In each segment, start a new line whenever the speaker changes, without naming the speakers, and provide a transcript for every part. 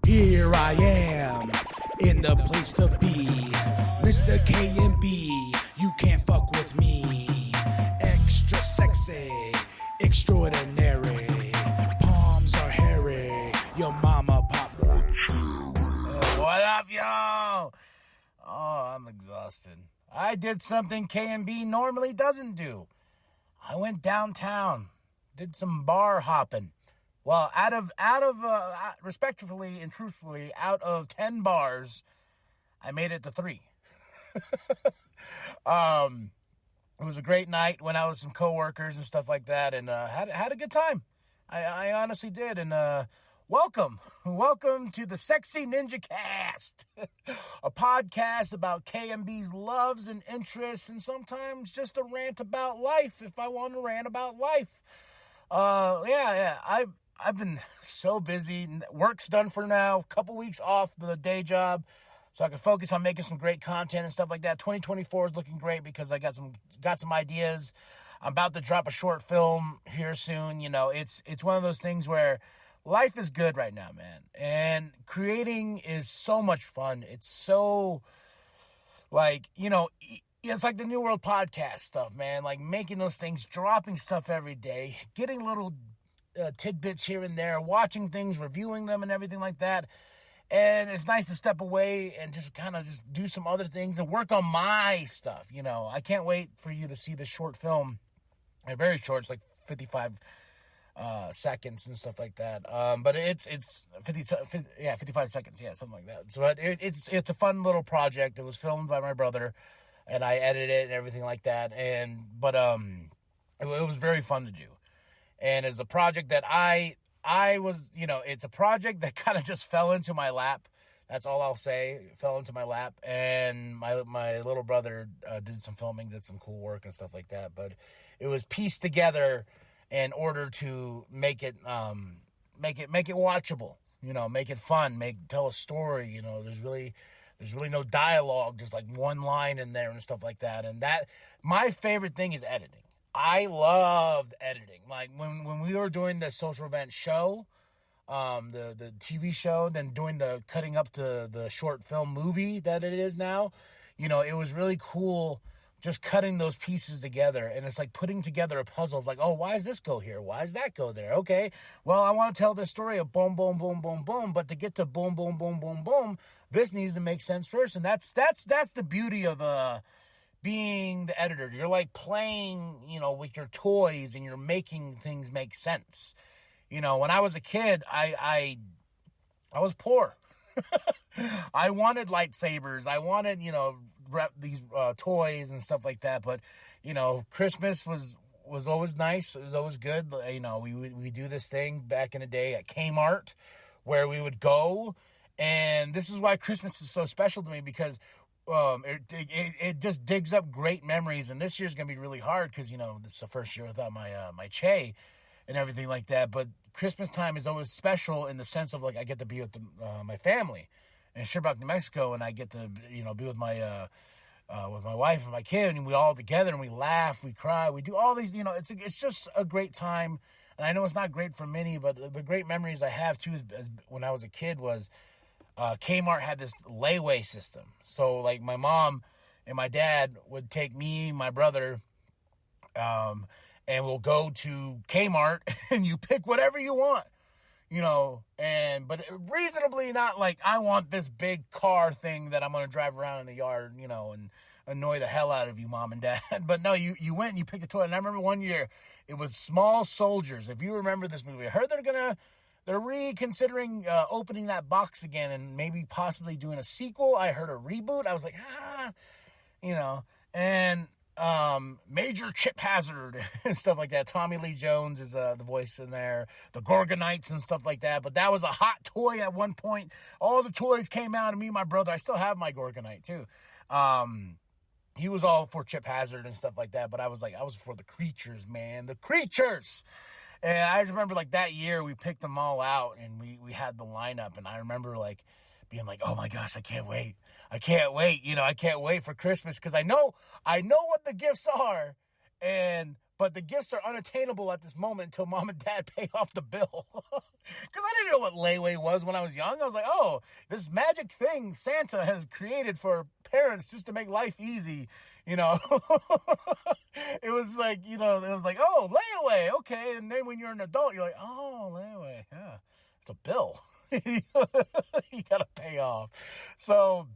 Here I am, in the place to be. Mr. K&B, you can't fuck with me. Extra sexy, extraordinary. Palms are hairy, your mama pop.
What up, y'all? Oh, I'm exhausted. I did something K&B normally doesn't do. I went downtown, did some bar hopping. Well, respectfully and truthfully, out of 10 bars, I made it to 3. It was a great night. Went out with some coworkers and stuff like that, and had a good time. I honestly did. And welcome to the Sexy Ninjacast, a podcast about K&B's loves and interests, and sometimes just a rant about life if I want to rant about life. I've been so busy. Work's done for now. A couple weeks off the day job, so I can focus on making some great content and stuff like that. 2024 is looking great because I got some ideas. I'm about to drop a short film here soon. You know, it's one of those things where life is good right now, man. And creating is so much fun. It's so, like, you know, it's like the New World podcast stuff, man. Like making those things, dropping stuff every day, getting little tidbits here and there, watching things, reviewing them and everything like that. And it's nice to step away and just kind of just do some other things and work on my stuff. You know, I can't wait for you to see the short film. Very short. It's like 55 seconds and stuff like that. But it's 55 seconds. Yeah, something like that. So it's a fun little project. It was filmed by my brother, and I edited it and everything like that. But it was very fun to do. And it's a project that I was, you know, it's a project that kind of just fell into my lap. That's all I'll say. It fell into my lap. And my little brother did some filming, did some cool work and stuff like that. But it was pieced together in order to make it watchable, you know, make it fun, tell a story. You know, there's really no dialogue, just like one line in there and stuff like that. And that, my favorite thing is editing. I loved editing. Like when we were doing the social event show, the TV show, then doing the cutting up to the short film movie that it is now, you know, it was really cool just cutting those pieces together. And it's like putting together a puzzle of like, oh, why does this go here? Why does that go there? Okay, well, I want to tell this story of boom, boom, boom, boom, boom. But to get to boom, boom, boom, boom, boom, this needs to make sense first. And that's the beauty of being the editor. You're like playing, you know, with your toys, and you're making things make sense. You know, when I was a kid, I was poor. I wanted lightsabers. I wanted, you know, these toys and stuff like that. But, you know, Christmas was always nice. It was always good. You know, we do this thing back in the day at Kmart where we would go. And this is why Christmas is so special to me, because it just digs up great memories. And this year's gonna be really hard because, you know, this is the first year without my Che and everything like that. But Christmas time is always special in the sense of like I get to be with my family in Sherbrooke, New Mexico, and I get to, you know, be with my wife and my kid, and we all together and we laugh, we cry, we do all these, you know, it's just a great time. And I know it's not great for many, but the great memories I have too is when I was a kid was Kmart had this layaway system. So like my mom and my dad would take me, my brother, and we'll go to Kmart and you pick whatever you want, you know, but reasonably not like I want this big car thing that I'm going to drive around in the yard, you know, and annoy the hell out of you, mom and dad. But no, you went and you picked a toy. And I remember one year it was Small Soldiers. If you remember this movie, I heard they're reconsidering opening that box again and maybe possibly doing a sequel. I heard a reboot. I was like, you know, and Major Chip Hazard and stuff like that. Tommy Lee Jones is the voice in there. The Gorgonites and stuff like that. But that was a hot toy at one point. All the toys came out, and me and my brother, I still have my Gorgonite too. He was all for Chip Hazard and stuff like that. But I was for the creatures, man. The creatures! And I remember like that year we picked them all out and we had the lineup, and I remember like being like, oh my gosh, I can't wait. You know, I can't wait for Christmas because I know what the gifts are. And but the gifts are unattainable at this moment until mom and dad pay off the bill. Because I didn't know what layaway was when I was young. I was like, oh, this magic thing Santa has created for parents just to make life easy, you know. It was like, you know, it was like, oh, layaway, okay. And then when you're an adult, you're like, oh, layaway, yeah, it's a bill. You got to pay off. So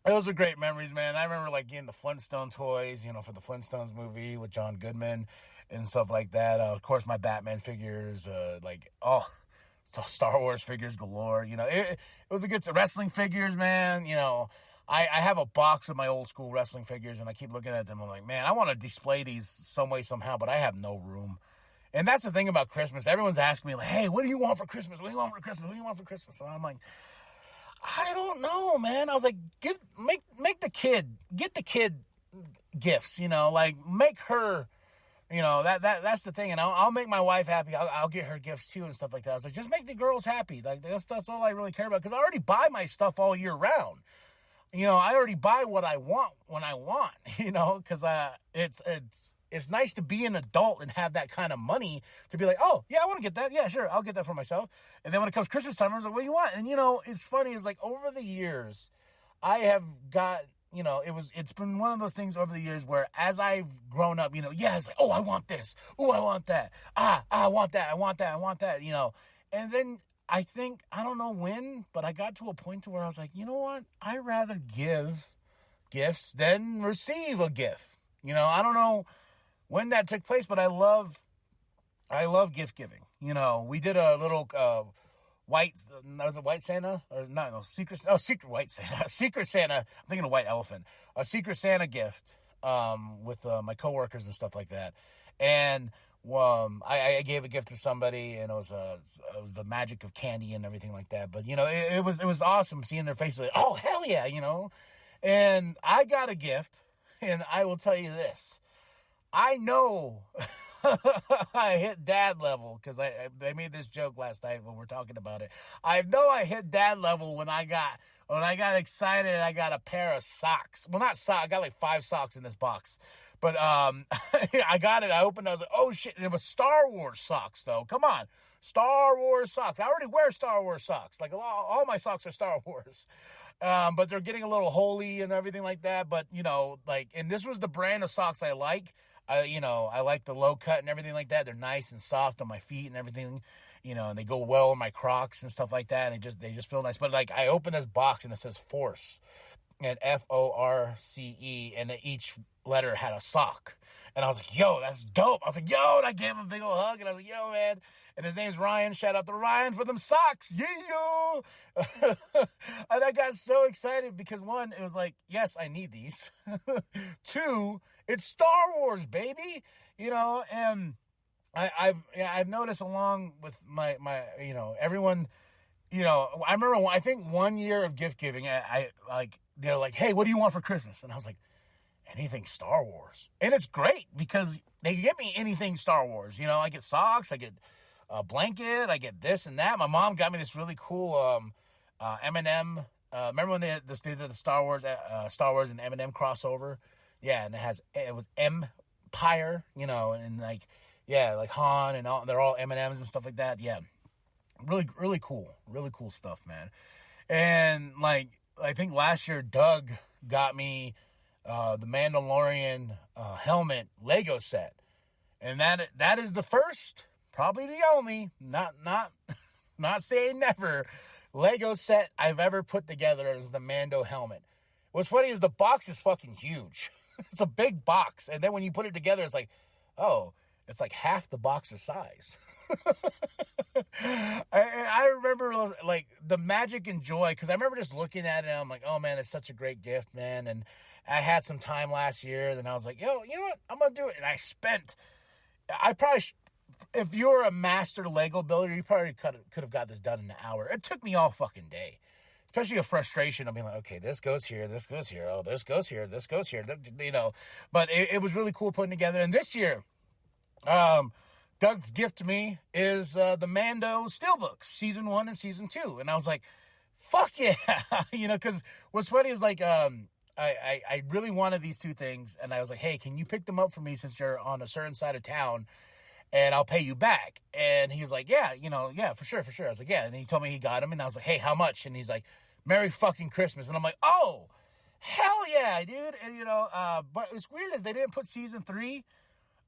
those are great memories, man. I remember like getting the Flintstone toys, you know, for the Flintstones movie with John Goodman and stuff like that. Of course, my Batman figures, Star Wars figures galore. You know, it was a good wrestling figures, man. You know, I have a box of my old school wrestling figures, and I keep looking at them. I'm like, man, I want to display these some way, somehow, but I have no room. And that's the thing about Christmas. Everyone's asking me, like, hey, what do you want for Christmas? What do you want for Christmas? What do you want for Christmas? And I'm like, I don't know, man. I was like, get the kid gifts, you know, like make her, you know, that's the thing. And I'll make my wife happy. I'll get her gifts too and stuff like that. I was like, just make the girls happy. Like that's all I really care about. Cause I already buy my stuff all year round. You know, I already buy what I want when I want, you know, cause it's nice to be an adult and have that kind of money to be like, oh, yeah, I want to get that. Yeah, sure, I'll get that for myself. And then when it comes Christmas time, I was like, what do you want? And, you know, it's funny. It's like over the years, I have got, you know, it's been one of those things over the years where as I've grown up, you know, yeah, it's like, oh, I want this. Oh, I want that. I want that. I want that. I want that, you know. And then I think, I don't know when, but I got to a point to where I was like, you know what? I'd rather give gifts than receive a gift. You know, I don't know when that took place, but I love gift giving. You know, we did a little White Santa? Or Secret White Santa. Secret Santa. I'm thinking of White Elephant. A Secret Santa gift with my coworkers and stuff like that. And I gave a gift to somebody, and it was the magic of candy and everything like that. But, you know, it was awesome seeing their faces like, oh, hell yeah, you know. And I got a gift, and I will tell you this. I know I hit dad level because they made this joke last night when we were talking about it. I know I hit dad level when I got excited and I got a pair of socks. Well, not socks. I got like 5 socks in this box. But I got it. I opened it. I was like, oh, shit. And it was Star Wars socks, though. Come on. Star Wars socks. I already wear Star Wars socks. Like, all my socks are Star Wars. But they're getting a little holy and everything like that. But, you know, like, and this was the brand of socks I like. I like the low cut and everything like that. They're nice and soft on my feet and everything, you know, and they go well in my Crocs and stuff like that. And they just feel nice. But like I opened this box and it says Force and FORCE, and each letter had a sock. And I was like, yo, that's dope. I was like, yo, and I gave him a big old hug. And I was like, yo, man. And his name's Ryan. Shout out to Ryan for them socks. Yeah, yo. And I got so excited because 1, it was like, yes, I need these. 2, it's Star Wars, baby. You know, and I've noticed along with my you know, everyone, you know, I remember I think 1 year of gift giving, I like, they're like, hey, what do you want for Christmas? And I was like, anything Star Wars. And it's great because they get me anything Star Wars. You know, I get socks, I get a blanket, I get this and that. My mom got me this really cool M&M. Remember when they did the Star Wars and M&M crossover? Yeah, and it was Empire, you know, and like, yeah, like Han and all, they're all M&Ms and stuff like that. Yeah, really, really cool stuff, man. And like, I think last year Doug got me the Mandalorian helmet Lego set, and that is the first, probably the only, not saying never, Lego set I've ever put together as the Mando helmet. What's funny is the box is fucking huge. It's a big box, and then when you put it together, it's like, oh, it's like half the box's size. I remember like the magic and joy, because I remember just looking at it and I'm like, oh man, it's such a great gift, man. And I had some time last year, then I was like, yo, you know what, I'm gonna do it. And I probably if you're a master Lego builder, you probably could have got this done in an hour. It took me all fucking day. Especially a frustration of being like, okay, this goes here, oh, this goes here, you know. But it was really cool putting together. And this year, Doug's gift to me is the Mando Steelbooks, Season 1 and Season 2. And I was like, fuck yeah. You know, because what's funny is like, I really wanted these two things, and I was like, hey, can you pick them up for me since you're on a certain side of town, and I'll pay you back. And he was like, yeah, yeah, for sure. I was like, yeah. And he told me he got them, and I was like, hey, how much? And he's like, Merry fucking Christmas. And I'm like, oh, hell yeah, dude. And, but it's weird is they didn't put season 3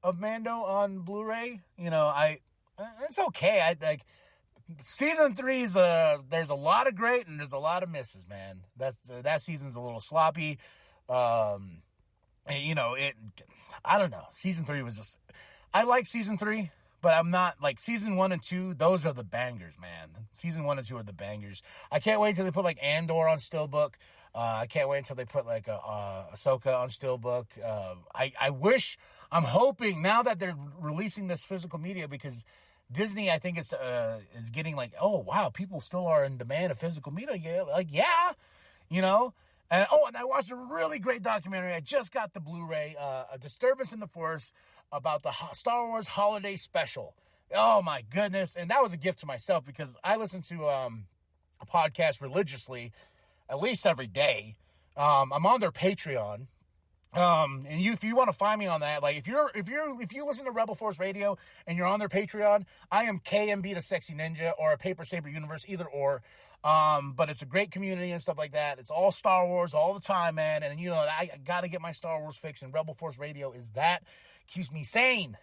of Mando on Blu-ray. It's okay. I like season 3's there's a lot of great and there's a lot of misses, man. That season's a little sloppy. I don't know. Season 3 was just, I like season 3, but I'm not like season 1 and 2. Those are the bangers, man. Season 1 and 2 are the bangers. I can't wait till they put like Andor on Steelbook. I can't wait until they put like Ahsoka on Steelbook. I'm hoping now that they're releasing this physical media, because Disney, I think, is getting like, oh wow, people still are in demand of physical media. Yeah, like And I watched a really great documentary. I just got the Blu-ray, A Disturbance in the Force, about the Star Wars Holiday Special. Oh my goodness. And that was a gift to myself, because I listen to a podcast religiously, at least every day. I'm on their Patreon. If you want to find me on that, like if you listen to Rebel Force Radio and you're on their Patreon, I am KMB the Sexy Ninja, or a Paper Saber Universe, either or. But it's a great community and stuff like that. It's all Star Wars all the time, man. And I got to get my Star Wars fix, and Rebel Force Radio is that. Keeps me sane.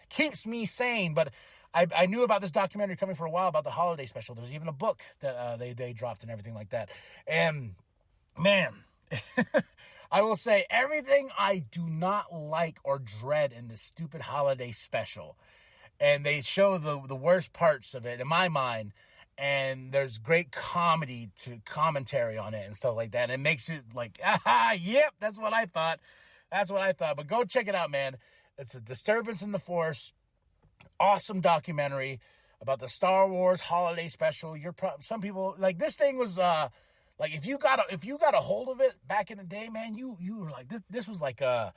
But I knew about this documentary coming for a while about the holiday special. There's even a book that they dropped and everything like that. And man, I will say everything I do not like or dread in this stupid holiday special. And they show the worst parts of it in my mind. And there's great commentary on it and stuff like that. And it makes it like, yep, that's what I thought. But go check it out, man. It's A Disturbance in the Force. Awesome documentary about the Star Wars Holiday Special. Some people, like, this thing was, like, if you got a hold of it back in the day, man, you were like, this was like I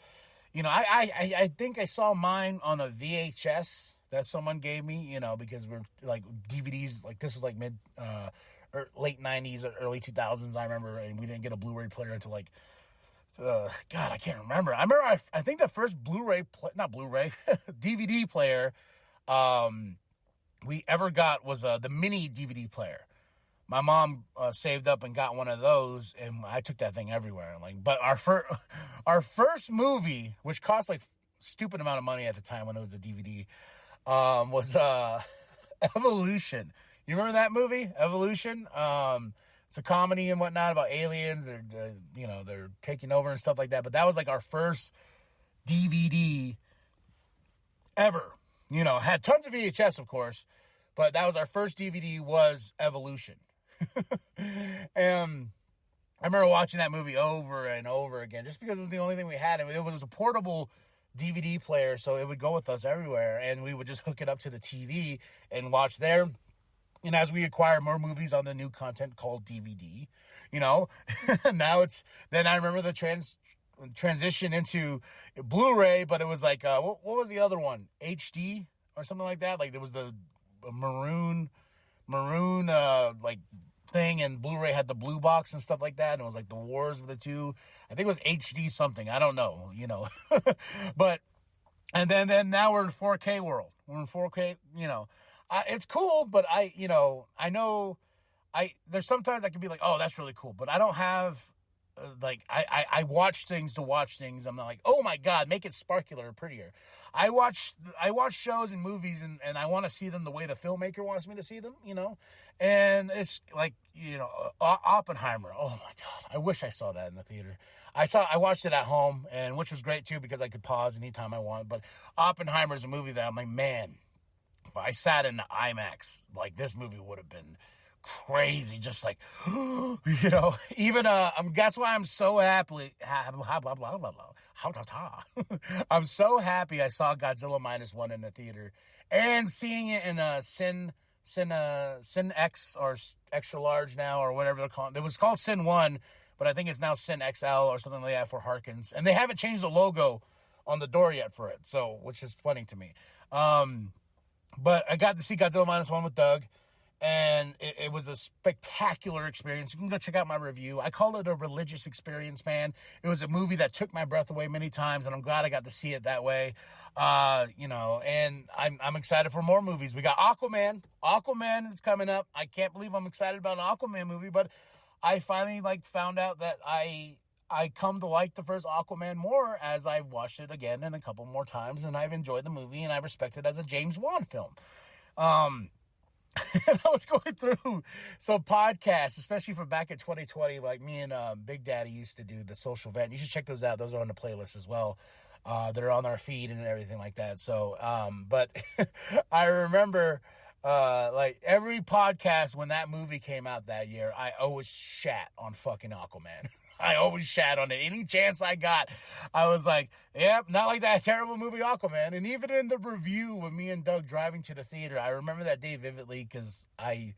think I saw mine on a VHS that someone gave me, because we're like DVDs, like this was like late 90s or early 2000s, I remember, and we didn't get a Blu-ray player until like, God, I can't remember. I remember I think the first DVD player we ever got was the mini DVD player. My mom saved up and got one of those, and I took that thing everywhere. But our first movie, which cost like stupid amount of money at the time when it was a DVD, was Evolution. You remember that movie, Evolution? It's a comedy and whatnot about aliens. They're taking over and stuff like that. But that was like our first DVD ever. Had tons of VHS, of course, but that was our first DVD, was Evolution. And I remember watching that movie over and over again, just because it was the only thing we had. It was a portable DVD player, so it would go with us everywhere, and we would just hook it up to the TV and watch there. And as we acquire more movies on the new content called DVD, now then I remember the transition into Blu-ray, but it was like, what was the other one? HD or something like that? Like there was the maroon, like thing, and Blu-ray had the blue box and stuff like that, and it was like the wars of the two. I think it was HD something. I don't know, but, and then now we're in 4K world. We're in 4K, it's cool, but I know there's sometimes I can be like, oh, that's really cool, but I don't have, I watch things to watch things. I'm not like, oh my God, make it sparkler or prettier. I watch shows and movies, and I want to see them the way the filmmaker wants me to see them, and it's like, Oppenheimer. Oh my God. I wish I saw that in the theater. I watched it at home, and which was great too, because I could pause anytime I want. But Oppenheimer is a movie that I'm like, man, if I sat in the IMAX, like this movie would have been crazy, just like, even that's why I'm so happy. I'm so happy I saw Godzilla -1 in the theater, and seeing it in a Cine X or extra large now, or whatever they're calling it. It was called Cine 1, but I think it's now Cine XL or something like that for Harkins, and they haven't changed the logo on the door yet for it, so which is funny to me. But I got to see Godzilla -1 with Doug. And it was a spectacular experience. You can go check out my review. I call it a religious experience, man. It was a movie that took my breath away many times, and I'm glad I got to see it that way. And I'm excited for more movies. We got Aquaman. Aquaman is coming up. I can't believe I'm excited about an Aquaman movie, but I finally found out that I come to like the first Aquaman more as I've watched it again and a couple more times, and I've enjoyed the movie, and I respect it as a James Wan film. And I was going through some podcasts, especially from back in 2020, like me and Big Daddy used to do, the Social Vent. You should check those out. Those are on the playlist as well. They're on our feed and everything like that. So, but I remember, every podcast when that movie came out that year, I always shat on fucking Aquaman. I always shat on it. Any chance I got, I was like, yep, not like that terrible movie Aquaman. And even in the review with me and Doug driving to the theater, I remember that day vividly because it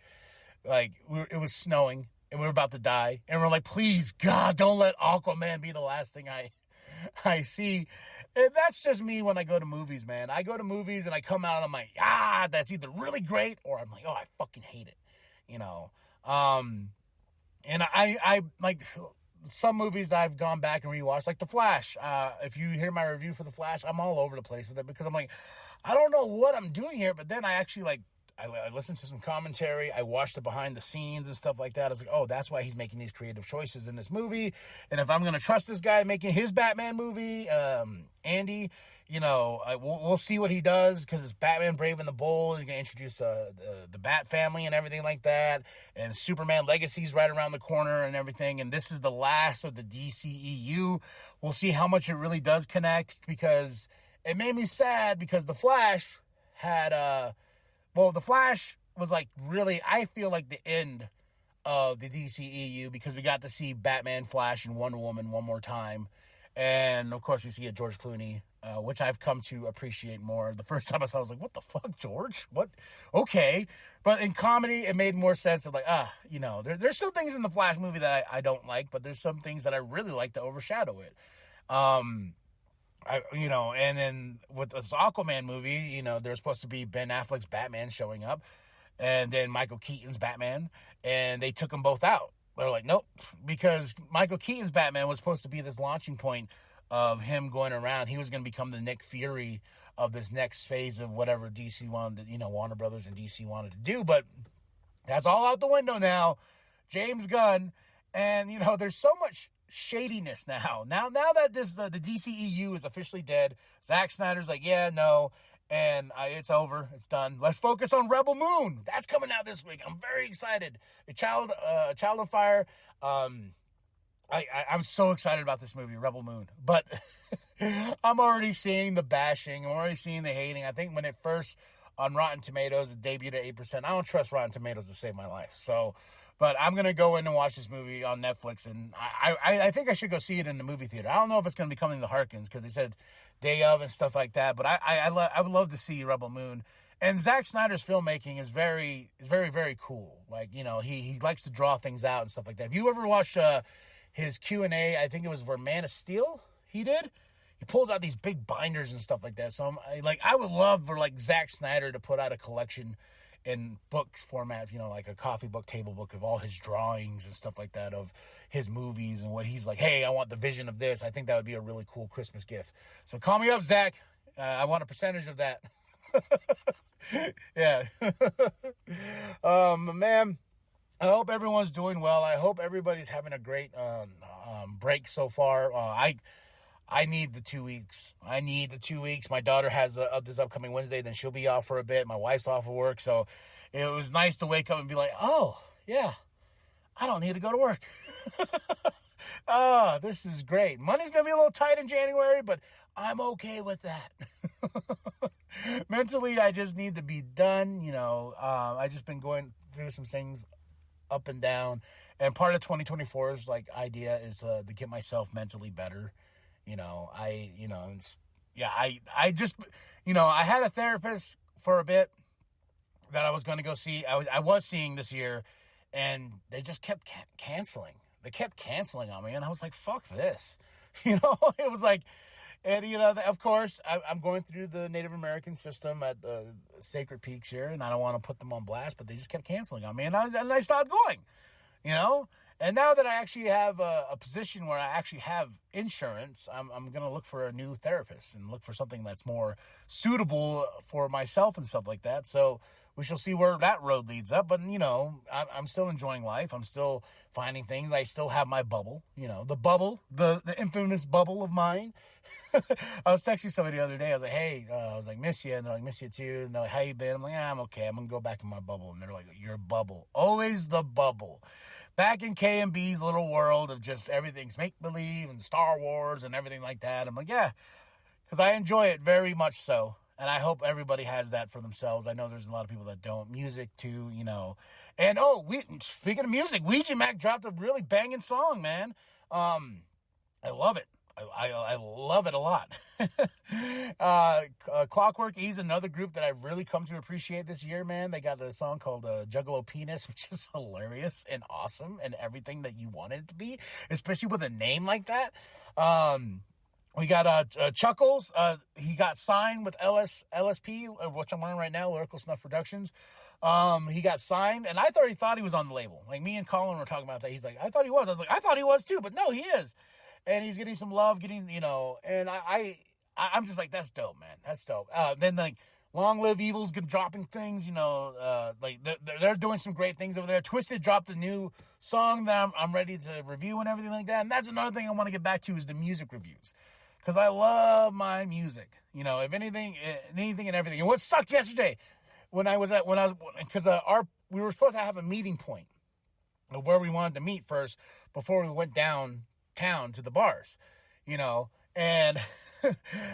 was snowing and we were about to die. And we're like, please, God, don't let Aquaman be the last thing I see. And that's just me when I go to movies, man. I go to movies and I come out and I'm like, that's either really great or I'm like, I fucking hate it, And I like some movies I've gone back and rewatched, like The Flash. If you hear my review for The Flash, I'm all over the place with it because I'm like, I don't know what I'm doing here. But then I actually I listened to some commentary. I watched the behind the scenes and stuff like that. I was like, oh, that's why he's making these creative choices in this movie. And if I'm going to trust this guy making his Batman movie, Andy, we'll see what he does because it's Batman Brave and the Bold. He's going to introduce the Bat family and everything like that. And Superman Legacy's right around the corner and everything. And this is the last of the DCEU. We'll see how much it really does connect because it made me sad because The Flash had... The Flash was really, I feel like the end of the DCEU because we got to see Batman, Flash, and Wonder Woman one more time. And, of course, we see George Clooney, which I've come to appreciate more. The first time I saw it, I was like, what the fuck, George? What? Okay. But in comedy, it made more sense of there's still things in the Flash movie that I don't like, but there's some things that I really like to overshadow it. And then with this Aquaman movie, there's supposed to be Ben Affleck's Batman showing up and then Michael Keaton's Batman, and they took them both out. They're like, nope, because Michael Keaton's Batman was supposed to be this launching point of him going around. He was going to become the Nick Fury of this next phase of whatever DC wanted to, Warner Brothers and DC wanted to do, but that's all out the window now. James Gunn, and, there's so much shadiness now that this the DCEU is officially dead. Zack Snyder's like, yeah, no, and it's over, it's done. Let's focus on Rebel Moon. That's coming out this week. I'm very excited. A Child of Fire. I'm so excited about this movie, Rebel Moon. But I'm already seeing the bashing. I'm already seeing the hating. I think when it first on Rotten Tomatoes, it debuted at 8%. I don't trust Rotten Tomatoes to save my life. So. But I'm going to go in and watch this movie on Netflix, and I think I should go see it in the movie theater. I don't know if it's going to be coming to Harkins because they said day of and stuff like that, but I would love to see Rebel Moon. And Zack Snyder's filmmaking is very, very cool. He likes to draw things out and stuff like that. Have you ever watched his Q&A? I think it was for Man of Steel he did. He pulls out these big binders and stuff like that. So I would love for Zack Snyder to put out a collection in books format, like a coffee book, table book of all his drawings and stuff like that of his movies and what he's like, hey, I want the vision of this. I think that would be a really cool Christmas gift. So call me up, Zach. I want a percentage of that. Yeah. Man, I hope everyone's doing well. I hope everybody's having a great break so far. I need the 2 weeks. My daughter has this upcoming Wednesday, then she'll be off for a bit. My wife's off of work, so it was nice to wake up and be like, oh, yeah, I don't need to go to work. Oh, this is great. Money's going to be a little tight in January, but I'm okay with that. Mentally, I just need to be done. I just been going through some things up and down, and part of 2024's idea is to get myself mentally better. I had a therapist for a bit that I was going to go see. I was seeing this year, and they just kept canceling. They kept canceling on me, and I was like, fuck this. It was like, And, of course, I'm going through the Native American system at the Sacred Peaks here, and I don't want to put them on blast, but they just kept canceling on me, and I stopped going, And now that I actually have a position where I actually have insurance, I'm going to look for a new therapist and look for something that's more suitable for myself and stuff like that. So we shall see where that road leads up. But, I'm still enjoying life. I'm still finding things. I still have my bubble, the bubble, the infamous bubble of mine. I was texting somebody the other day. I was like, hey, miss you. And they're like, miss you too. And they're like, how you been? I'm like, I'm okay. I'm going to go back in my bubble. And they're like, your bubble. Always the bubble. Back in K&B's little world of just everything's make-believe and Star Wars and everything like that. I'm like, yeah, because I enjoy it very much so. And I hope everybody has that for themselves. I know there's a lot of people that don't. Music, too, And, speaking of music, Ouija Mac dropped a really banging song, man. I love it. I love it a lot. Clockwork E's another group that I've really come to appreciate this year, man. They got a song called Juggalo Penis, which is hilarious and awesome and everything that you wanted it to be, especially with a name like that. We got Chuckles. He got signed with LSP, which I'm wearing right now, Lyrical Snuff Productions. He got signed, and I thought he was on the label. Like, me and Colin were talking about that. He's like, I thought he was. I was like, I thought he was too, but no, he is. And he's getting some love, and I'm just like, that's dope, man. That's dope. Then, like, Long Live Evil's dropping things, like, they're doing some great things over there. Twisted dropped a new song that I'm ready to review and everything like that. And that's another thing I want to get back to is the music reviews. Because I love my music, if anything and everything. And what sucked yesterday we were supposed to have a meeting point of where we wanted to meet first before we went downtown to the bars, and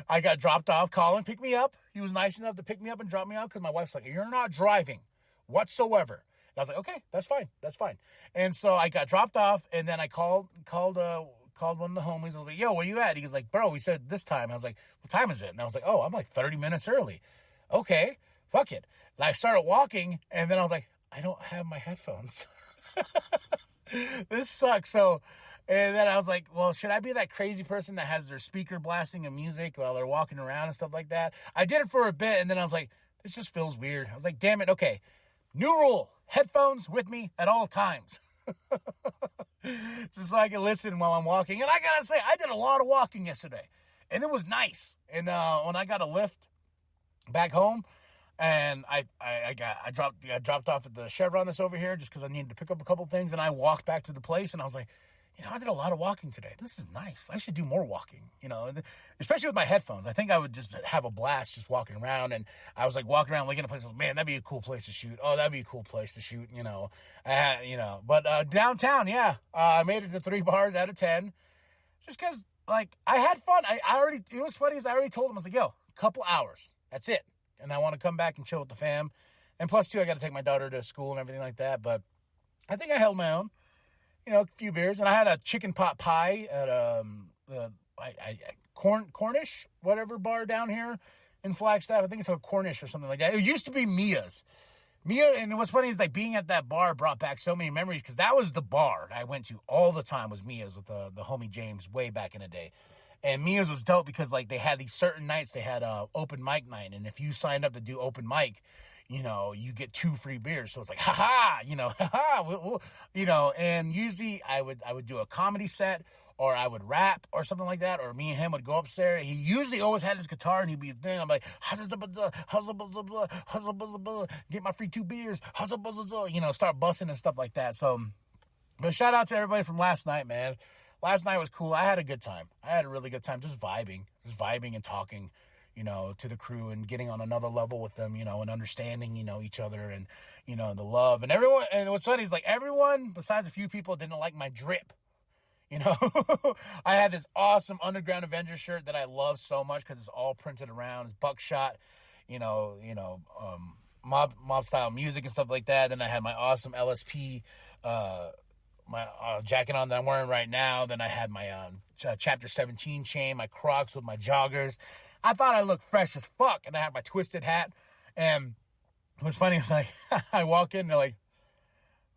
I got dropped off. Colin picked me up. He was nice enough to pick me up and drop me off because my wife's like, you're not driving whatsoever. And I was like, okay, that's fine. And so I got dropped off, and then I called one of the homies. I was like, yo, where you at? He was like, bro, we said this time. I was like, what time is it? And I was like, oh, I'm like 30 minutes early. Okay, fuck it. And I started walking, and then I was like, I don't have my headphones. This sucks. So, and then I was like, well, should I be that crazy person that has their speaker blasting a music while they're walking around and stuff like that? I did it for a bit, and then I was like, this just feels weird. I was like, damn it, okay. New rule, headphones with me at all times. Just so I can listen while I'm walking. And I gotta say, I did a lot of walking yesterday, and it was nice. And when I got a lift back home, and I dropped off at the Chevron that's over here just because I needed to pick up a couple things, and I walked back to the place, and I was like, I did a lot of walking today. This is nice. I should do more walking, especially with my headphones. I think I would just have a blast just walking around. And I was like walking around looking at places. Man, that'd be a cool place to shoot. Oh, that'd be a cool place to shoot, But downtown, yeah, I made it to 3 bars out of 10 just because, like, I had fun. It was funny is I already told them, I was like, yo, couple hours. That's it. And I want to come back and chill with the fam. And plus, too, I got to take my daughter to school and everything like that. But I think I held my own. A few beers, and I had a chicken pot pie at Cornish, whatever bar down here in Flagstaff. I think it's called Cornish or something like that. It used to be Mia's. And what's funny is like being at that bar brought back so many memories because that was the bar I went to all the time was Mia's with the homie James way back in the day. And Mia's was dope because like they had these certain nights they had open mic night, and if you signed up to do open mic, you get 2 free beers. So it's like, and usually I would do a comedy set or I would rap or something like that. Or me and him would go upstairs. He usually always had his guitar and he'd be there. I'm like, get my free 2 beers. Start busting and stuff like that. So, but shout out to everybody from last night, man. Last night was cool. I had a good time. I had a really good time just vibing and talking. To the crew and getting on another level with them, and understanding, each other and, the love and everyone. And what's funny is like everyone besides a few people didn't like my drip, I had this awesome Underground Avenger shirt that I love so much because it's all printed around. It's buckshot, mob style music and stuff like that. Then I had my awesome LSP, my jacket on that I'm wearing right now. Then I had my Chapter 17 chain, my Crocs with my joggers. I thought I looked fresh as fuck, and I had my twisted hat. And what's funny is like, I walk in, and they're like,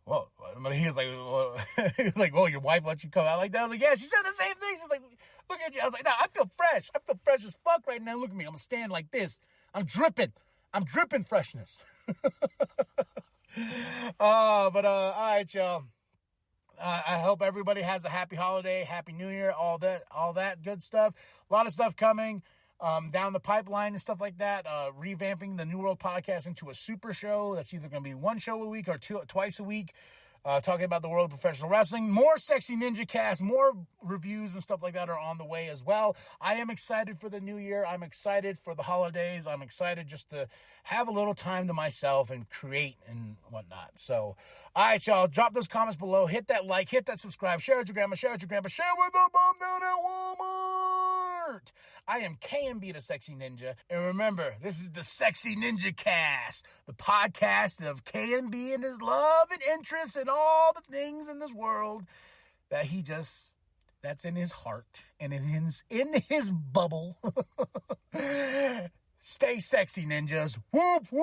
well, he was like, well, he was like, well, your wife let you come out like that? I was like, yeah, she said the same thing. She's like, look at you. I was like, no, I feel fresh. I feel fresh as fuck right now. Look at me. I'm going to stand like this. I'm dripping freshness. All right, y'all. I hope everybody has a happy holiday, happy new year, all that good stuff. A lot of stuff coming down the pipeline and stuff like that. Revamping the New World Podcast into a super show. That's either going to be one show a week or twice a week. Talking about the world of professional wrestling. More sexy Ninjacast, more reviews and stuff like that are on the way as well. I am excited for the new year. I'm excited for the holidays. I'm excited just to have a little time to myself and create and whatnot. So, all right, y'all. Drop those comments below. Hit that like. Hit that subscribe. Share it with your grandma. Share it with your grandpa. Share it with the mom down at Walmart. I am KMB, the Sexy Ninja. And remember, this is the Sexy Ninjacast, the podcast of KMB and his love and interest in all the things in this world that that's in his heart and in his bubble. Stay sexy, ninjas. Whoop, whoop.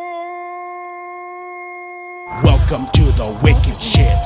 Welcome to the wicked shit.